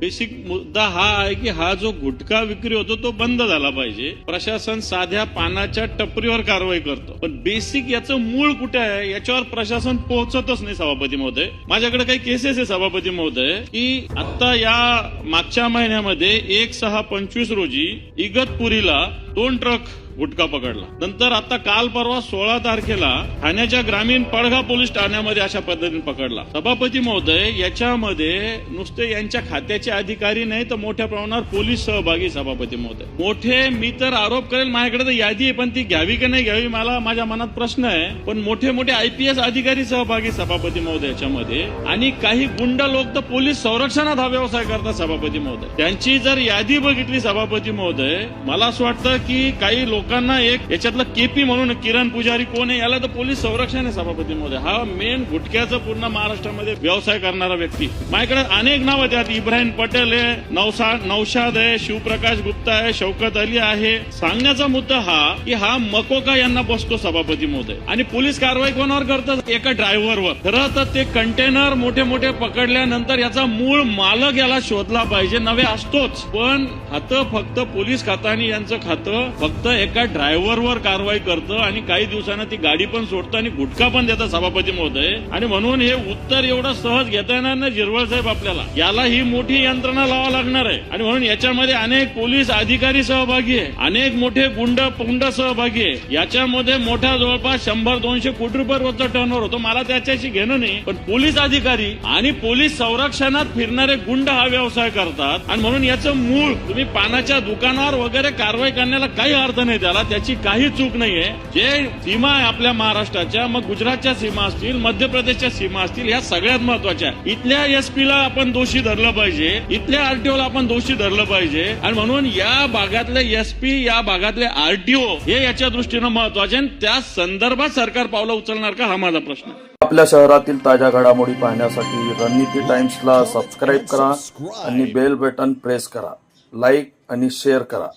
Basic मुद्दा हा आहे की हा जो गुटखा विक्री होतो तो बंद झाला पाहिजे. प्रशासन साध्या पानाच्या टपरीवर कारवाई करतो, पण बेसिक याचं मूळ कुठे आहे याच्यावर प्रशासन पोहोचतच नाही. सभापती महोदय, माझ्याकडे काही केसेस आहे सभापती महोदय की आता या मागच्या महिन्यामध्ये 1/6/25 रोजी इगतपुरीला 2 ट्रक गुटखा पकडला. नंतर आता काल परवा 16 तारखेला ठाण्याच्या ग्रामीण पडघा पोलीस ठाण्यामध्ये अशा पद्धतीने पकडला. सभापती महोदय, याच्यामध्ये नुसते यांच्या खात्याचे अधिकारी नाही तर मोठ्या प्रमाणावर पोलीस सहभागी. सभापती महोदय, मोठे मी तर आरोप करेल, माझ्याकडे तर यादी आहे पण ती घ्यावी की नाही घ्यावी मला माझ्या मनात प्रश्न आहे. पण मोठे मोठे IPS अधिकारी सहभागी सभापती महोदय याच्यामध्ये, आणि काही गुंड लोक तर पोलीस संरक्षणात हा व्यवसाय करतात. सभापती महोदय, त्यांची जर यादी बघितली सभापती महोदय, मला असं वाटतं की काही लोकांना एक याच्यातलं केपी म्हणून किरण पुजारी कोण आहे याला तर पोलीस संरक्षण आहे. सभापती महोदय, हा मेन गुटख्याचं पूर्ण महाराष्ट्रामध्ये व्यवसाय करणारा व्यक्ती. माझ्याकडे अनेक नाव त्यात इब्राहिम पटेल आहे, नौशाद आहे, शिवप्रकाश गुप्ता आहे, शौकत अली आहे. सांगण्याचा मुद्दा हा की हा मकोका यांना बसतो सभापती महोदय, आणि पोलीस कारवाई कोणावर करतात? एका ड्रायव्हरवर. खरं तर ते कंटेनर मोठे मोठे पकडल्यानंतर याचा मूळ मालक याला शोधला पाहिजे, नवे असतोच. पण खातं फक्त पोलीस खात्याने यांचं खातं फक्त एका ड्रायव्हरवर कारवाई करतं आणि काही दिवसांना ती गाडी पण सोडतं आणि गुटखा पण देतं सभापती महोदय. आणि म्हणून हे उत्तर एवढं सहज घेता येणार नाही जिरवळ साहेब आपल्याला, याला ही मोठी यंत्रणा लावा लागणार आहे. आणि म्हणून याच्यामध्ये अनेक पोलीस अधिकारी सहभागी आहे, अनेक मोठे पुंड सहभागी आहे. याच्यामध्ये मोठा जवळपास 100-200 कोटी रुपये रोजचा टर्नओव्हर होतो. मला त्याच्याशी घेणं नाही, पण पोलीस अधिकारी आणि पोलीस संरक्षणात फिरणारे गुंड हा व्यवसाय करतात. आणि म्हणून याचं मूळ तुम्ही पानाच्या दुकानावर वगैरे कारवाई करण्याला काही अर्थ नाही, त्याला त्याची काही चूक नाहीये. जे सीमा आहे आपल्या महाराष्ट्राच्या, मग गुजरातच्या सीमा असतील, मध्य प्रदेशच्या सीमा असतील, या सगळ्यात महत्वाच्या. इथल्या SP ला आपण दोषी धरलं पाहिजे, इथल्या RTO ला आपण दोषी धरलं पाहिजे. आणि म्हणून या भागातले SP, या भागातले RTO हे याच्या दृष्टीनं महत्वाचे, आणि त्या संदर्भात सरकार पावलं उचलणार का हा माझा प्रश्न. आपल्या शहरातील ताज्या घडामोडी पाहण्यासाठी रणनीती टाइम्सला सबस्क्राईब करा आणि बेल बटन प्रेस करा. लाईक आणि शेअर करा.